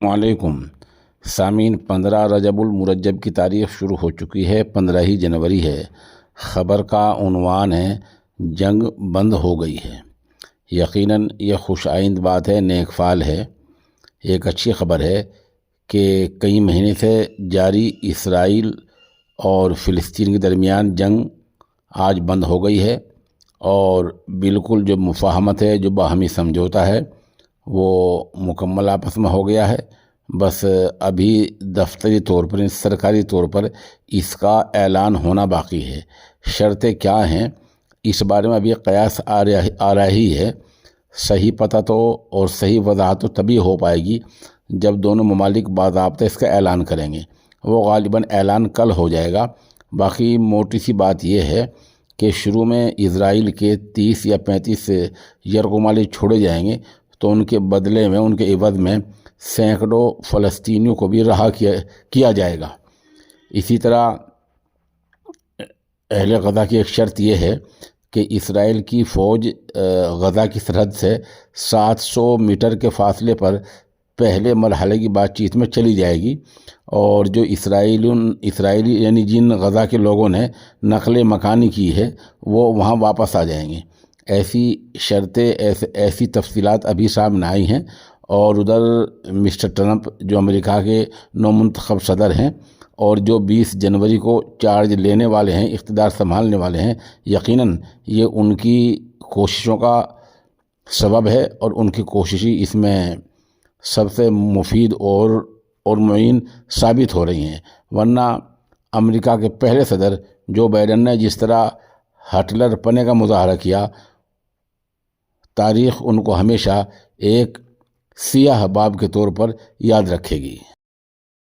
वालेकुम सामीन 15 रजब उल मुरज्जब की तारीख शुरू हो चुकी है। 15 ही जनवरी है। ख़बर का उन्वान है जंग बंद हो गई है। यकीनन यह खुश आइंद बात है, नेक फ़ाल है। एक अच्छी ख़बर है कि कई महीने से जारी इसराइल और फ़िलिस्तीन के दरमियान जंग आज बंद हो गई है और बिल्कुल जो मुफ़ाहमत है, जो बाहमी समझौता है, वो मुकम्मल आपस में हो गया है। बस अभी दफ्तरी तौर पर, सरकारी तौर पर इसका ऐलान होना बाकी है। शर्तें क्या हैं इस बारे में अभी कयास आ रहा ही है। सही पता तो और सही वजाहत तो तभी हो पाएगी जब दोनों ममालिक बाज़ाब्ता इसका ऐलान करेंगे। वो गालिबन ऐलान कल हो जाएगा। बाकी मोटी सी बात यह है कि शुरू में इजराइल के 30 या 35 यरगुमाली छोड़े जाएंगे तो उनके बदले में, उनके इवज़ में सैकड़ों फ़लस्तीनियों को भी रहा किया जाएगा। इसी तरह अहले गज़ा की एक शर्त यह है कि इसराइल की फ़ौज गज़ा की सरहद से 700 मीटर के फासले पर पहले मरहले की बातचीत में चली जाएगी और जो इसराइली यानी जिन गज़ा के लोगों ने नकल मकानी की है वो वहाँ वापस आ जाएंगे। ऐसी शर्तें, ऐसी तफसीलात अभी सामने आई हैं और उधर मिस्टर ट्रंप जो अमेरिका के नौमुंतखब सदर हैं और जो 20 जनवरी को चार्ज लेने वाले हैं, इख्तिदार संभालने वाले हैं, यकीनन ये उनकी कोशिशों का सबब है और उनकी कोशिशें इसमें सबसे मुफीद और मुईन साबित हो रही हैं। वरना अमेरिका के पहले सदर जो बाइडेन ने जिस तरह हटलर पने का मुजाहरा किया, तारीख़ उनको हमेशा एक सियाह बाब के तौर पर याद रखेगी।